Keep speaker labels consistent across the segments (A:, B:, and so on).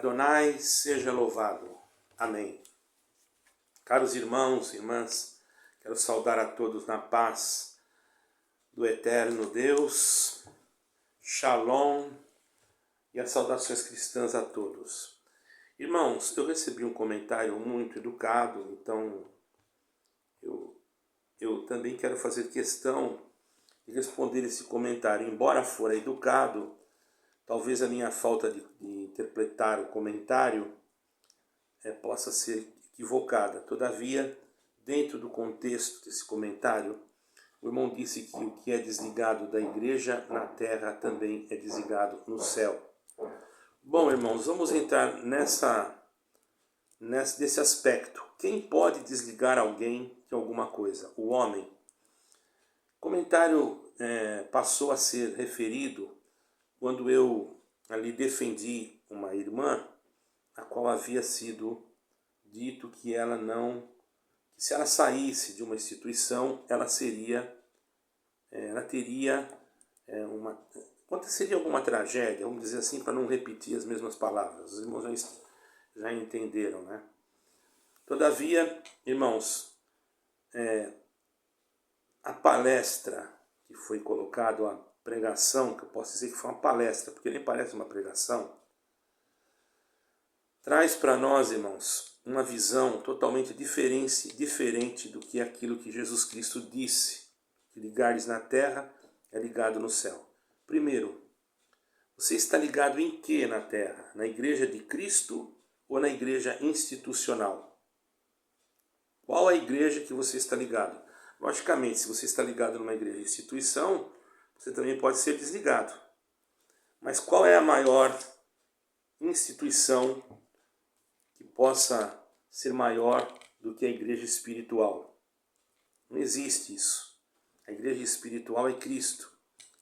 A: Adonai seja louvado. Amém. Caros irmãos e irmãs, quero saudar a todos na paz do eterno Deus. Shalom e as saudações cristãs a todos. Irmãos, eu recebi um comentário muito educado, então eu também quero fazer questão de responder esse comentário. Embora fora educado, talvez a minha falta de interpretar o comentário possa ser equivocada. Todavia, dentro do contexto desse comentário, o irmão disse que o que é desligado da igreja na terra também é desligado no céu. Bom, irmãos, vamos entrar nesse aspecto. Quem pode desligar alguém de alguma coisa? O homem. O comentário passou a ser referido quando eu ali defendi uma irmã, a qual havia sido dito que ela não, que se ela saísse de uma instituição, ela teria aconteceria alguma tragédia, vamos dizer assim, para não repetir as mesmas palavras. Os irmãos já entenderam, né? Todavia, irmãos, a palestra que foi colocada, a pregação, que eu posso dizer que foi uma palestra, porque nem parece uma pregação, traz para nós, irmãos, uma visão totalmente diferente do que aquilo que Jesus Cristo disse, que ligares na terra é ligado no céu. Primeiro, você está ligado em que na terra? Na igreja de Cristo ou na igreja institucional? Qual a igreja que você está ligado? Logicamente, se você está ligado numa igreja de instituição, você também pode ser desligado. Mas qual é a maior instituição que possa ser maior do que a igreja espiritual? Não existe isso. A igreja espiritual é Cristo.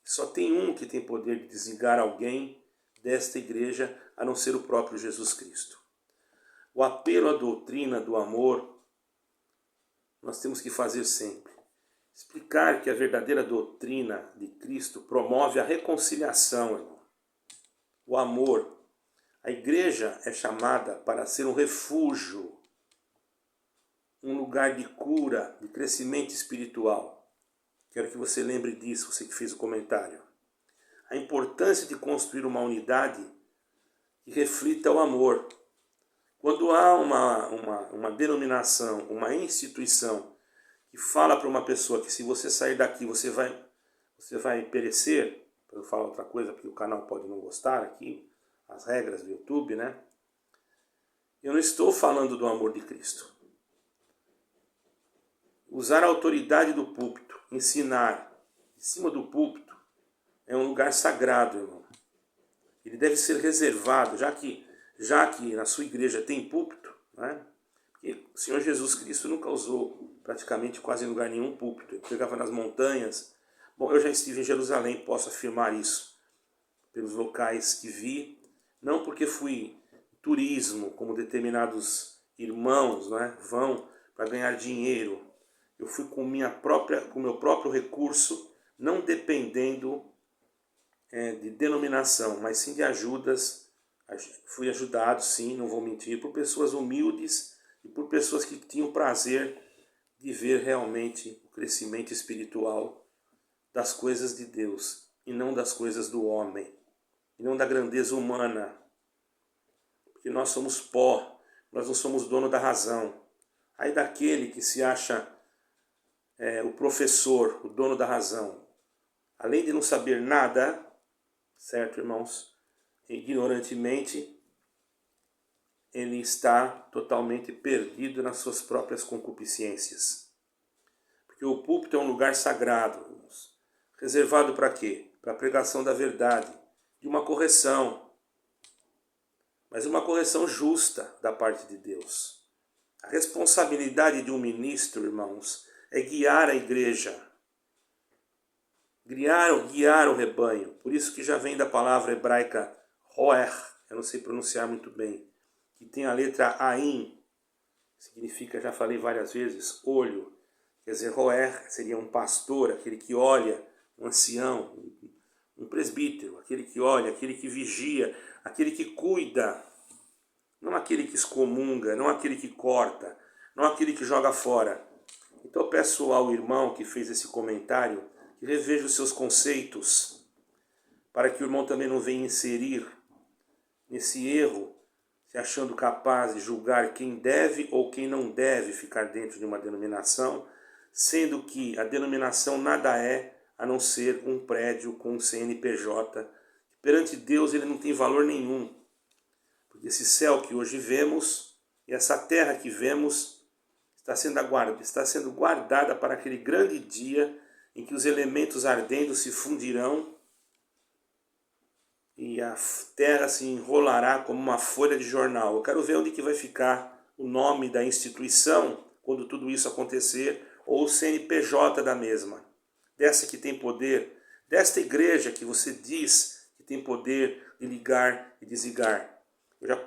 A: Só tem um que tem poder de desligar alguém desta igreja, a não ser o próprio Jesus Cristo. O apelo à doutrina do amor, nós temos que fazer sempre. Explicar que a verdadeira doutrina de Cristo promove a reconciliação, irmão. O amor. A igreja é chamada para ser um refúgio, um lugar de cura, de crescimento espiritual. Quero que você lembre disso, você que fez o comentário. A importância de construir uma unidade que reflita o amor. Quando há uma denominação, uma instituição que fala para uma pessoa que se você sair daqui você vai perecer, para eu falar outra coisa porque o canal pode não gostar aqui, as regras do YouTube, né? Eu não estou falando do amor de Cristo. Usar a autoridade do púlpito, ensinar em cima do púlpito, é um lugar sagrado, irmão. Ele deve ser reservado, já que na sua igreja tem púlpito, né? Porque o Senhor Jesus Cristo nunca usou praticamente quase em lugar nenhum púlpito. Ele pregava nas montanhas. Bom, eu já estive em Jerusalém, posso afirmar isso, pelos locais que vi, não porque fui turismo, como determinados irmãos, né, vão para ganhar dinheiro. Eu fui com meu próprio recurso, não dependendo de denominação, mas sim de ajudas. Fui ajudado, sim, não vou mentir, por pessoas humildes e por pessoas que tinham prazer de ver realmente o crescimento espiritual das coisas de Deus e não das coisas do homem, e não da grandeza humana. Porque nós somos pó, nós não somos dono da razão. Aí daquele que se acha o professor, o dono da razão, além de não saber nada, certo, irmãos? Ignorantemente, ele está totalmente perdido nas suas próprias concupiscências. Porque o púlpito é um lugar sagrado, irmãos. Reservado para quê? Para a pregação da verdade, de uma correção. Mas uma correção justa da parte de Deus. A responsabilidade de um ministro, irmãos, é guiar a igreja, guiar o rebanho. Por isso que já vem da palavra hebraica roer, eu não sei pronunciar muito bem, que tem a letra ain, significa, já falei várias vezes, olho. Quer dizer, roer seria um pastor, aquele que olha, um ancião, um presbítero, aquele que olha, aquele que vigia, aquele que cuida. não aquele que excomunga, não aquele que corta, não aquele que joga fora. Então eu peço ao irmão que fez esse comentário que reveja os seus conceitos, para que o irmão também não venha inserir nesse erro, se achando capaz de julgar quem deve ou quem não deve ficar dentro de uma denominação, sendo que a denominação nada é a não ser um prédio com um CNPJ. Perante Deus ele não tem valor nenhum. Porque esse céu que hoje vemos e essa terra que vemos está sendo guardada para aquele grande dia em que os elementos ardendo se fundirão e a terra se enrolará como uma folha de jornal. Eu quero ver onde que vai ficar o nome da instituição quando tudo isso acontecer, ou o CNPJ da mesma, dessa que tem poder, desta igreja que você diz que tem poder de ligar e desligar.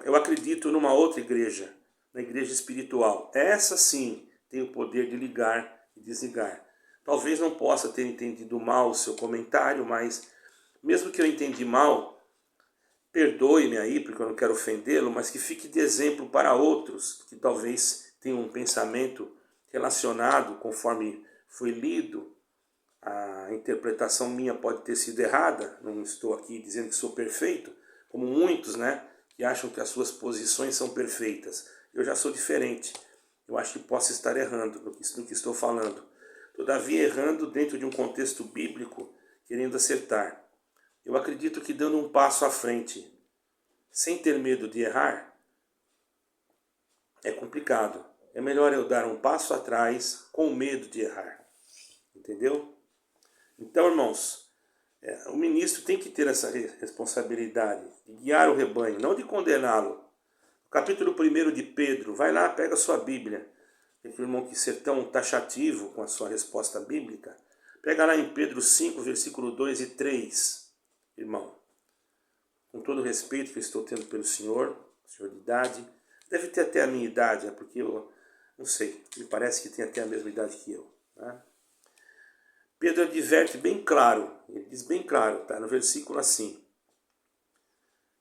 A: Eu acredito numa outra igreja, na igreja espiritual. Essa sim tem o poder de ligar e desligar. Talvez não possa ter entendido mal o seu comentário, mas mesmo que eu entendi mal, perdoe-me aí, porque eu não quero ofendê-lo, mas que fique de exemplo para outros que talvez tenham um pensamento relacionado, conforme foi lido. A interpretação minha pode ter sido errada, não estou aqui dizendo que sou perfeito, como muitos, né, que acham que as suas posições são perfeitas. Eu já sou diferente, eu acho que posso estar errando no que estou falando. Todavia, errando dentro de um contexto bíblico, querendo acertar. Eu acredito que dando um passo à frente, sem ter medo de errar, é complicado. É melhor eu dar um passo atrás com medo de errar. Entendeu? Então, irmãos, o ministro tem que ter essa responsabilidade de guiar o rebanho, não de condená-lo. Capítulo 1 de Pedro, vai lá, pega a sua Bíblia. Tem que o irmão que ser tão taxativo com a sua resposta bíblica. Pega lá em Pedro 5, versículo 2 e 3. Irmão, com todo o respeito que eu estou tendo pelo senhor de idade, deve ter até a minha idade, porque eu não sei, me parece que tem até a mesma idade que eu. Né? Pedro adverte bem claro, ele diz bem claro, tá, no versículo assim,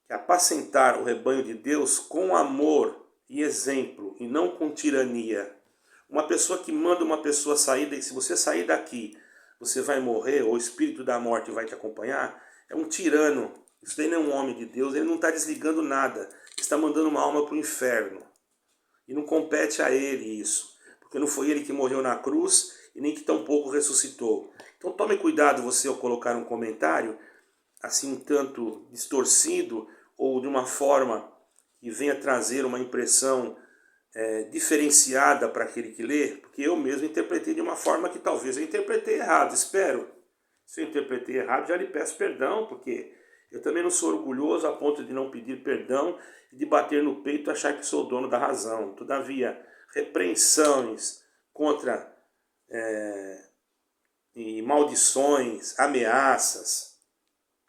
A: que apacentar o rebanho de Deus com amor e exemplo, e não com tirania. Uma pessoa que manda uma pessoa sair, e se você sair daqui, você vai morrer, ou o espírito da morte vai te acompanhar, é um tirano. Isso daí não é um homem de Deus, ele não está desligando nada. Está mandando uma alma para o inferno. E não compete a ele isso. Porque não foi ele que morreu na cruz e nem que tampouco ressuscitou. Então tome cuidado você ao colocar um comentário assim um tanto distorcido ou de uma forma que venha trazer uma impressão diferenciada para aquele que lê. Porque eu mesmo interpretei de uma forma que talvez eu interpretei errado, espero. Se eu interpretei errado, já lhe peço perdão, porque eu também não sou orgulhoso a ponto de não pedir perdão e de bater no peito e achar que sou dono da razão. Todavia, repreensões contra e maldições, ameaças,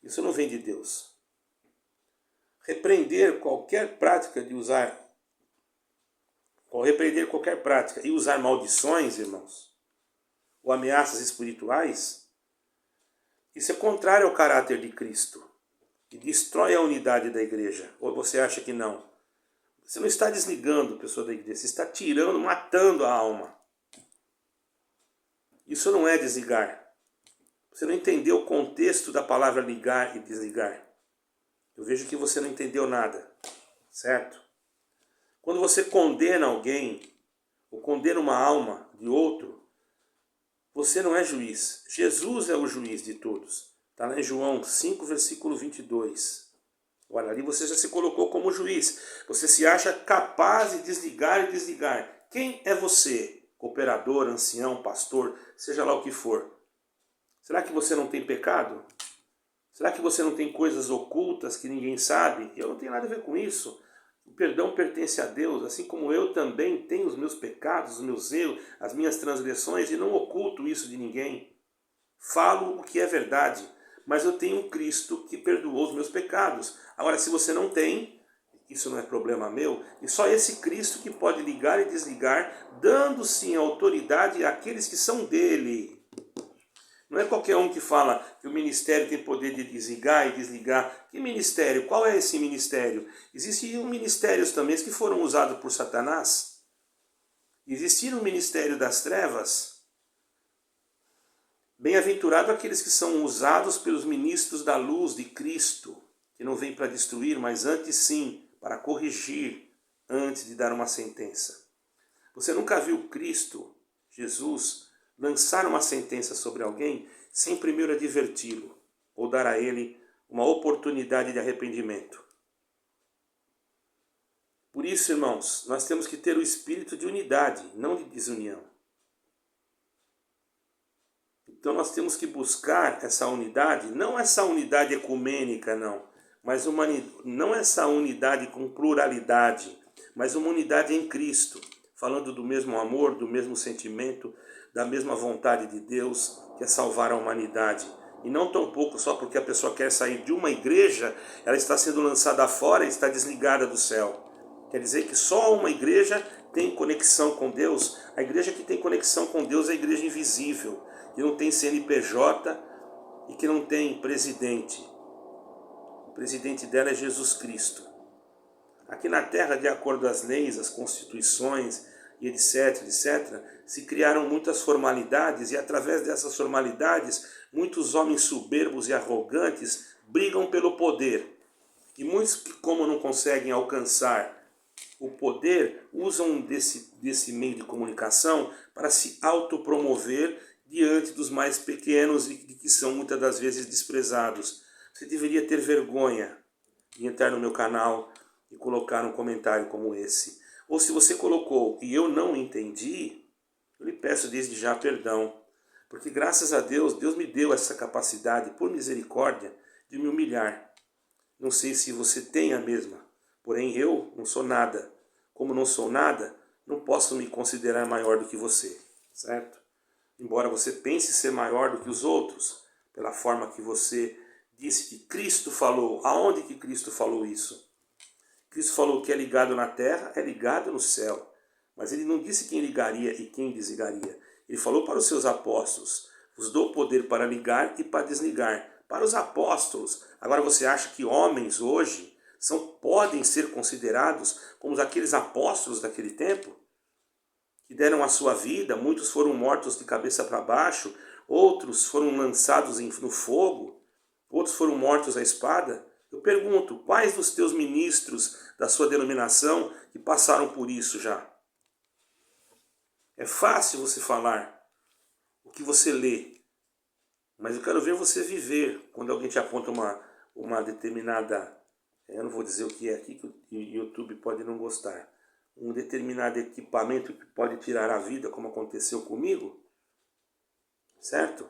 A: isso não vem de Deus. Repreender qualquer prática e usar maldições, irmãos, ou ameaças espirituais, isso é contrário ao caráter de Cristo. E destrói a unidade da igreja. Ou você acha que não? Você não está desligando a pessoa da igreja, você está tirando, matando a alma. Isso não é desligar. Você não entendeu o contexto da palavra ligar e desligar. Eu vejo que você não entendeu nada, certo? Quando você condena alguém, ou condena uma alma de outro, você não é juiz. Jesus é o juiz de todos. Está lá em João 5, versículo 22. Olha, ali você já se colocou como juiz. Você se acha capaz de desligar e desligar. Quem é você? Cooperador, ancião, pastor, seja lá o que for. Será que você não tem pecado? Será que você não tem coisas ocultas que ninguém sabe? Eu não tenho nada a ver com isso. O perdão pertence a Deus, assim como eu também tenho os meus pecados, os meus erros, as minhas transgressões, e não oculto isso de ninguém. Falo o que é verdade, mas eu tenho um Cristo que perdoou os meus pecados. Agora, se você não tem, isso não é problema meu, e só esse Cristo que pode ligar e desligar, dando sim autoridade àqueles que são dele. Não é qualquer um que fala que o ministério tem poder de desligar e desligar. Que ministério? Qual é esse ministério? Existiam ministérios também que foram usados por Satanás. Existia o ministério das trevas. Bem-aventurado aqueles que são usados pelos ministros da luz de Cristo, que não vem para destruir, mas antes sim, para corrigir, antes de dar uma sentença. Você nunca viu Cristo, Jesus, lançar uma sentença sobre alguém sem primeiro adverti-lo ou dar a ele uma oportunidade de arrependimento. Por isso, irmãos, nós temos que ter o espírito de unidade, não de desunião. Então nós temos que buscar essa unidade, não essa unidade ecumênica, não, mas não essa unidade com pluralidade, mas uma unidade em Cristo, falando do mesmo amor, do mesmo sentimento, da mesma vontade de Deus, que é salvar a humanidade. E não tão pouco só porque a pessoa quer sair de uma igreja, ela está sendo lançada fora e está desligada do céu. Quer dizer que só uma igreja tem conexão com Deus. A igreja que tem conexão com Deus é a igreja invisível, que não tem CNPJ e que não tem presidente. O presidente dela é Jesus Cristo. Aqui na Terra, de acordo às leis, as constituições e etc, se criaram muitas formalidades e através dessas formalidades, muitos homens soberbos e arrogantes brigam pelo poder. E muitos que, como não conseguem alcançar o poder, usam desse meio de comunicação para se autopromover diante dos mais pequenos e que são muitas das vezes desprezados. Você deveria ter vergonha de entrar no meu canal e colocar um comentário como esse. Ou se você colocou e eu não entendi, eu lhe peço desde já perdão. Porque graças a Deus, Deus me deu essa capacidade, por misericórdia, de me humilhar. Não sei se você tem a mesma, porém eu não sou nada. Como não sou nada, não posso me considerar maior do que você, certo? Embora você pense ser maior do que os outros, pela forma que você disse que Cristo falou. Aonde que Cristo falou isso? Cristo falou que é ligado na terra, é ligado no céu. Mas ele não disse quem ligaria e quem desligaria. Ele falou para os seus apóstolos: vos dou poder para ligar e para desligar. Para os apóstolos. Agora você acha que homens hoje podem ser considerados como aqueles apóstolos daquele tempo? Que deram a sua vida, muitos foram mortos de cabeça para baixo, outros foram lançados no fogo, outros foram mortos à espada. Eu pergunto, quais dos teus ministros da sua denominação que passaram por isso já? É fácil você falar o que você lê, mas eu quero ver você viver. Quando alguém te aponta uma determinada, eu não vou dizer o que é aqui, que o YouTube pode não gostar, um determinado equipamento que pode tirar a vida, como aconteceu comigo, certo?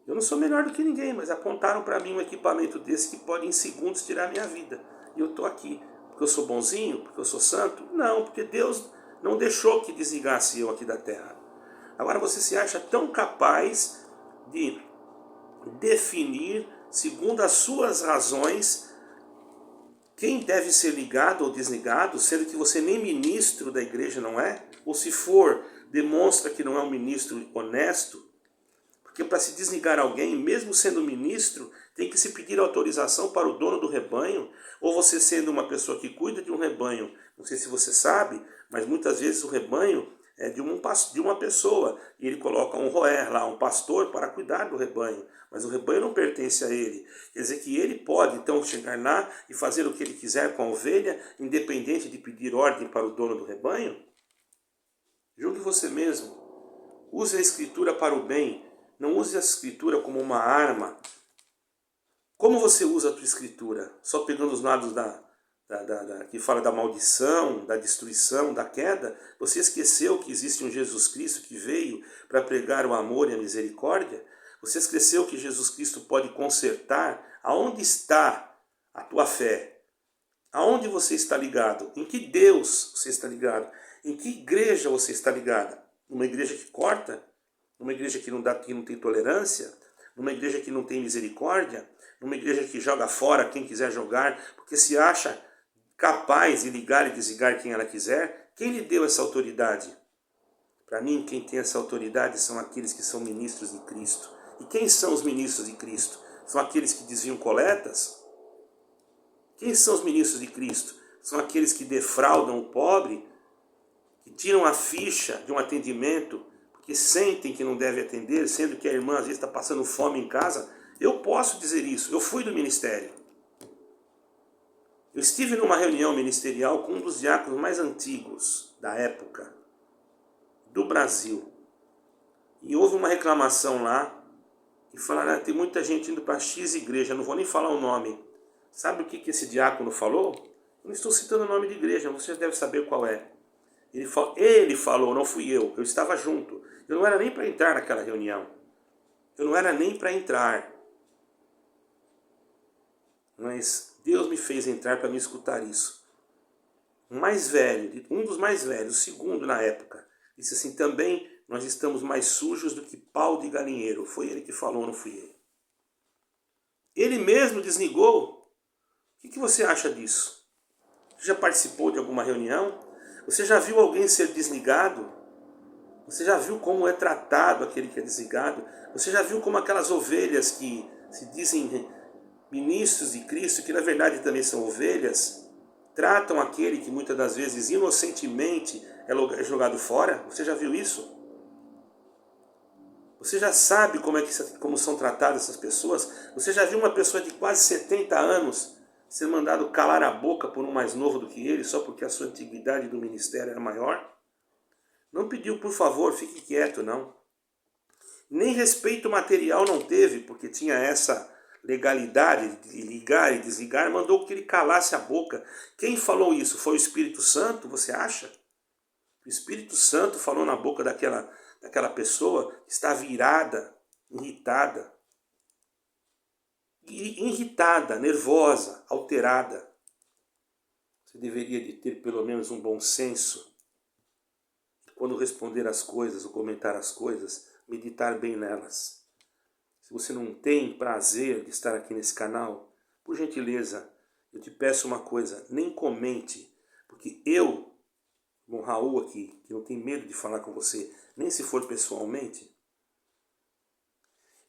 A: Eu não sou melhor do que ninguém, mas apontaram para mim um equipamento desse que pode em segundos tirar a minha vida. E eu estou aqui. Porque eu sou bonzinho? Porque eu sou santo? Não, porque Deus não deixou que desligasse eu aqui da terra. Agora você se acha tão capaz de definir, segundo as suas razões, quem deve ser ligado ou desligado, sendo que você nem ministro da igreja não é? Ou se for, demonstra que não é um ministro honesto? Porque para se desligar alguém, mesmo sendo ministro, tem que se pedir autorização para o dono do rebanho, ou você sendo uma pessoa que cuida de um rebanho. Não sei se você sabe, mas muitas vezes o rebanho é de uma pessoa, e ele coloca um roer lá, um pastor, para cuidar do rebanho. Mas o rebanho não pertence a ele. Quer dizer que ele pode então chegar lá e fazer o que ele quiser com a ovelha, independente de pedir ordem para o dono do rebanho? Julgue você mesmo. Use a escritura para o bem. Não use a escritura como uma arma. Como você usa a tua escritura? Só pegando os lados que fala da maldição, da destruição, da queda? Você esqueceu que existe um Jesus Cristo que veio para pregar o amor e a misericórdia? Você esqueceu que Jesus Cristo pode consertar? Aonde está a tua fé? Aonde você está ligado? Em que Deus você está ligado? Em que igreja você está ligado? Numa igreja que corta? Numa igreja que não tem tolerância? Numa igreja que não tem misericórdia? Numa igreja que joga fora quem quiser jogar, porque se acha capaz de ligar e desligar quem ela quiser? Quem lhe deu essa autoridade? Para mim, quem tem essa autoridade são aqueles que são ministros de Cristo E quem são os ministros de Cristo? São aqueles que desviam coletas? Quem são os ministros de Cristo? São aqueles que defraudam o pobre, que tiram a ficha de um atendimento porque sentem que não deve atender, sendo que a irmã às vezes está passando fome em casa. Eu posso dizer isso, eu fui do ministério. Eu estive numa reunião ministerial com um dos diáconos mais antigos da época, do Brasil. E houve uma reclamação lá, e falaram, tem muita gente indo para X igreja, não vou nem falar o nome. Sabe o que esse diácono falou? Eu não estou citando o nome de igreja, você deve saber qual é. Ele falou, não fui eu estava junto. Eu não era nem para entrar naquela reunião. Eu não era nem para entrar. Mas Deus me fez entrar para me escutar isso. Um mais velho, um dos mais velhos, o segundo na época, disse assim, também nós estamos mais sujos do que pau de galinheiro. Foi ele que falou, não fui eu. Ele mesmo desligou. O que você acha disso? Você já participou de alguma reunião? Você já viu alguém ser desligado? Você já viu como é tratado aquele que é desligado? Você já viu como aquelas ovelhas que se dizem ministros de Cristo, que na verdade também são ovelhas, tratam aquele que muitas das vezes inocentemente é jogado fora? Você já viu isso? Você já sabe como são tratadas essas pessoas? Você já viu uma pessoa de quase 70 anos ser mandado calar a boca por um mais novo do que ele, só porque a sua antiguidade do ministério era maior? Não pediu, por favor, fique quieto, não. Nem respeito material não teve, porque tinha essa legalidade de ligar e desligar, mandou que ele calasse a boca. Quem falou isso? Foi o Espírito Santo, você acha? O Espírito Santo falou na boca daquela pessoa que estava irada, irritada. Irritada, nervosa, alterada. Você deveria de ter pelo menos um bom senso. Quando responder as coisas ou comentar as coisas, meditar bem nelas. Se você não tem prazer de estar aqui nesse canal, por gentileza, eu te peço uma coisa, nem comente, porque eu, o Raul aqui, que não tem medo de falar com você, nem se for pessoalmente,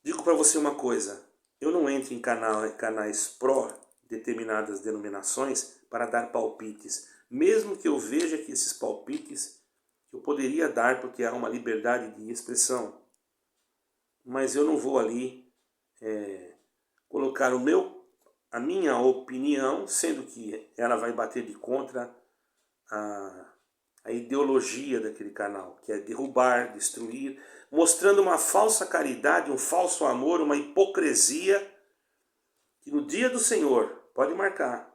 A: digo para você uma coisa, eu não entro em canais pró determinadas denominações para dar palpites, mesmo que eu veja que esses palpites eu poderia dar porque há uma liberdade de expressão, mas eu não vou ali colocar a minha opinião, sendo que ela vai bater de contra a ideologia daquele canal, que é derrubar, destruir, mostrando uma falsa caridade, um falso amor, uma hipocrisia, que no dia do Senhor, pode marcar,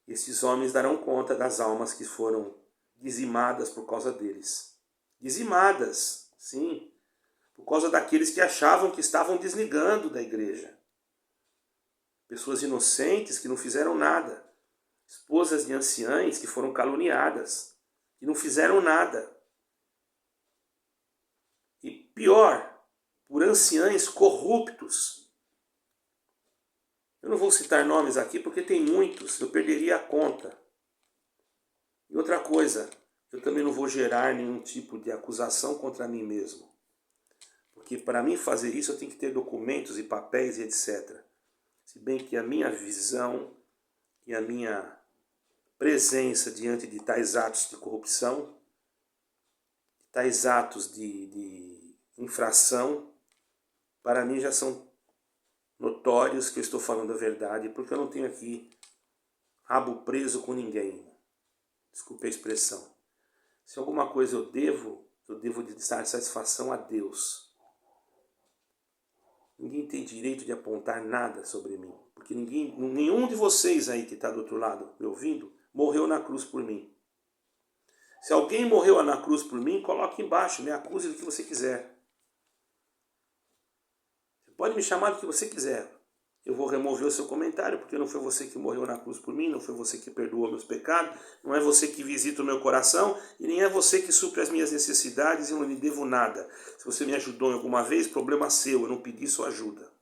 A: esses homens darão conta das almas que foram dizimadas por causa deles. Dizimadas, sim, por causa daqueles que achavam que estavam desligando da igreja. Pessoas inocentes que não fizeram nada. Esposas de anciães que foram caluniadas, que não fizeram nada. E pior, por anciães corruptos. Eu não vou citar nomes aqui porque tem muitos, eu perderia a conta. E outra coisa, eu também não vou gerar nenhum tipo de acusação contra mim mesmo. Porque para mim fazer isso eu tenho que ter documentos e papéis e etc. Se bem que a minha visão e a minha presença diante de tais atos de corrupção, tais atos de infração, para mim já são notórios que eu estou falando a verdade, porque eu não tenho aqui rabo preso com ninguém. Desculpe a expressão. Se alguma coisa eu devo de dar satisfação a Deus. Ninguém tem direito de apontar nada sobre mim. Porque nenhum de vocês aí que está do outro lado me ouvindo, morreu na cruz por mim. Se alguém morreu na cruz por mim, coloque embaixo, me acuse do que você quiser. Você pode me chamar do que você quiser. Eu vou remover o seu comentário, porque não foi você que morreu na cruz por mim, não foi você que perdoou meus pecados, não é você que visita o meu coração, e nem é você que supre as minhas necessidades e eu não lhe devo nada. Se você me ajudou em alguma vez, problema seu, eu não pedi sua ajuda.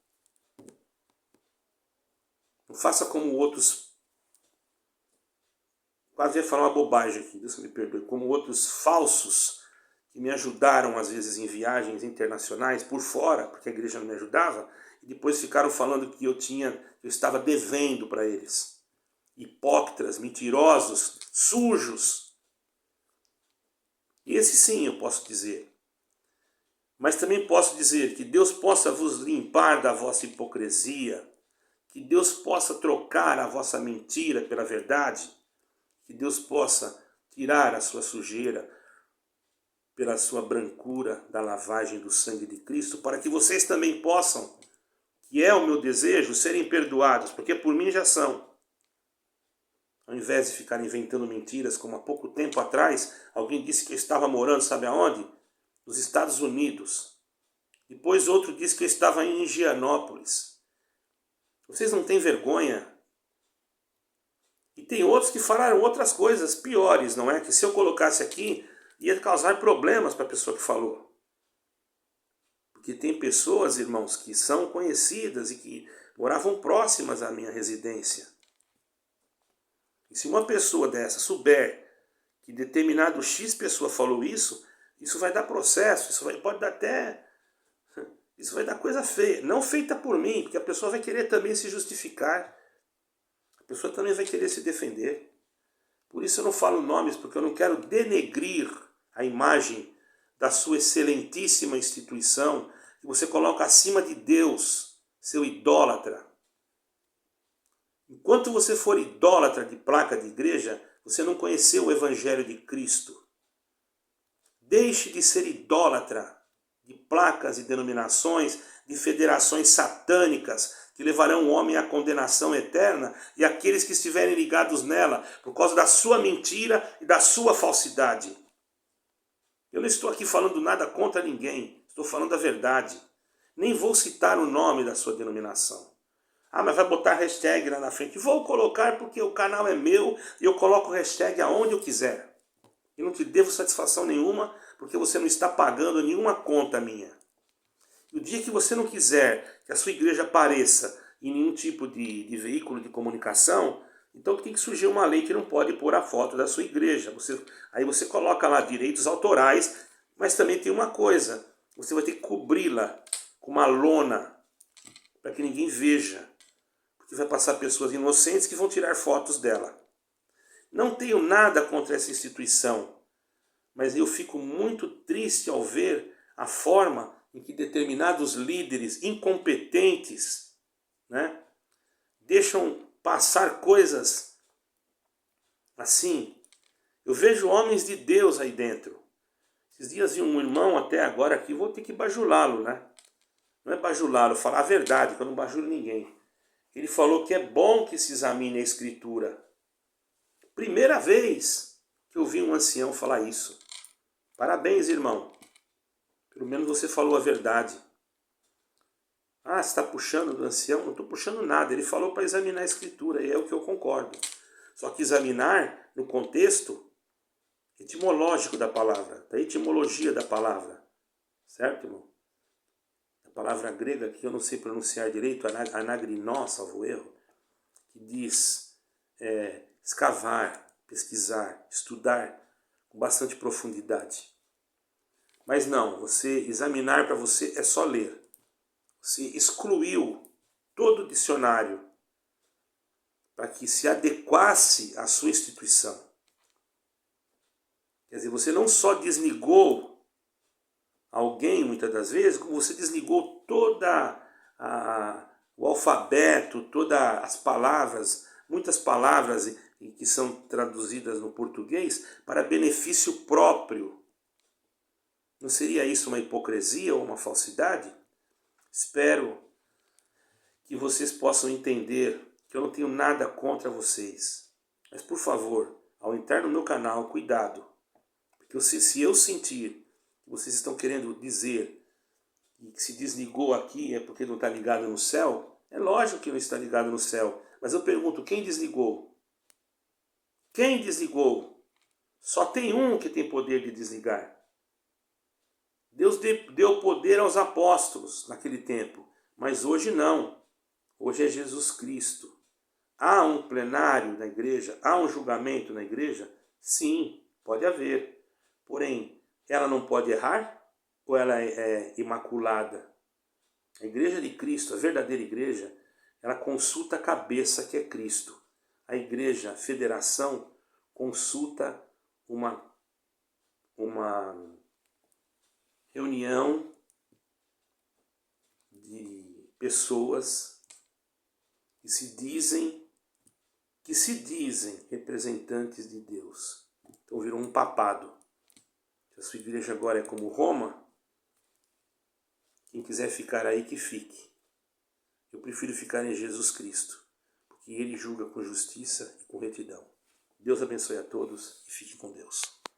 A: Não faça como outros, quase ia falar uma bobagem aqui, Deus me perdoe, como outros falsos, que me ajudaram às vezes em viagens internacionais por fora, porque a igreja não me ajudava, e depois ficaram falando que eu estava devendo para eles. Hipócritas, mentirosos, sujos. E esse sim eu posso dizer. Mas também posso dizer que Deus possa vos limpar da vossa hipocrisia, que Deus possa trocar a vossa mentira pela verdade, que Deus possa tirar a sua sujeira pela sua brancura da lavagem do sangue de Cristo, para que vocês também possam, que é o meu desejo, serem perdoados, porque por mim já são. Ao invés de ficar inventando mentiras, como há pouco tempo atrás, alguém disse que eu estava morando, sabe aonde? Nos Estados Unidos. Depois outro disse que eu estava em Higienópolis. Vocês não têm vergonha? E tem outros que falaram outras coisas piores, não é? Que se eu colocasse aqui, ia causar problemas para a pessoa que falou. Porque tem pessoas, irmãos, que são conhecidas e que moravam próximas à minha residência. E se uma pessoa dessa souber que determinado X pessoa falou isso vai dar processo, pode dar até... Isso vai dar coisa feia. Não feita por mim, porque a pessoa vai querer também se justificar. A pessoa também vai querer se defender. Por isso eu não falo nomes, porque eu não quero denegrir a imagem da sua excelentíssima instituição, que você coloca acima de Deus, seu idólatra. Enquanto você for idólatra de placa de igreja, você não conheceu o Evangelho de Cristo. Deixe de ser idólatra de placas e denominações, de federações satânicas que levarão o homem à condenação eterna e aqueles que estiverem ligados nela por causa da sua mentira e da sua falsidade. Eu não estou aqui falando nada contra ninguém, estou falando a verdade. Nem vou citar o nome da sua denominação. Ah, mas vai botar hashtag lá na frente. Vou colocar porque o canal é meu e eu coloco hashtag aonde eu quiser. E não te devo satisfação nenhuma porque você não está pagando nenhuma conta minha. E o dia que você não quiser que a sua igreja apareça em nenhum tipo de veículo de comunicação, então tem que surgir uma lei que não pode pôr a foto da sua igreja. Aí você coloca lá direitos autorais, mas também tem uma coisa, você vai ter que cobri-la com uma lona para que ninguém veja. Porque vai passar pessoas inocentes que vão tirar fotos dela. Não tenho nada contra essa instituição, mas eu fico muito triste ao ver a forma em que determinados líderes incompetentes, né, deixam passar coisas assim. Eu vejo homens de Deus aí dentro. Esses dias vi um irmão até agora aqui, vou ter que bajulá-lo, né? Não é bajulá-lo, falar a verdade, que eu não bajulo ninguém. Ele falou que é bom que se examine a Escritura. Primeira vez que eu vi um ancião falar isso. Parabéns, irmão. Pelo menos você falou a verdade. Ah, você está puxando do ancião? Não estou puxando nada. Ele falou para examinar a Escritura, e é o que eu concordo. Só que examinar no contexto etimológico da palavra, da etimologia da palavra. Certo, irmão? A palavra grega que eu não sei pronunciar direito, anagrinó, salvo erro, que diz escavar, pesquisar, estudar com bastante profundidade. Mas não, você examinar para você é só ler. Você excluiu todo o dicionário para que se adequasse à sua instituição. Quer dizer, você não só desligou alguém, muitas das vezes, como você desligou toda o alfabeto, todas as palavras, muitas palavras que são traduzidas no português para benefício próprio. Não seria isso uma hipocrisia ou uma falsidade? Espero que vocês possam entender que eu não tenho nada contra vocês. Mas, por favor, ao entrar no meu canal, cuidado. Porque se eu sentir que vocês estão querendo dizer que se desligou aqui é porque não está ligado no céu, é lógico que não está ligado no céu. Mas eu pergunto, quem desligou? Quem desligou? Só tem um que tem poder de desligar. Deus deu poder aos apóstolos naquele tempo, mas hoje não. Hoje é Jesus Cristo. Há um plenário na igreja? Há um julgamento na igreja? Sim, pode haver. Porém, ela não pode errar ou ela é imaculada? A igreja de Cristo, a verdadeira igreja, ela consulta a cabeça que é Cristo. A igreja, a federação, consulta uma reunião de pessoas que se dizem representantes de Deus. Então virou um papado. Se a sua igreja agora é como Roma, quem quiser ficar aí que fique. Eu prefiro ficar em Jesus Cristo, porque Ele julga com justiça e com retidão. Deus abençoe a todos e fique com Deus.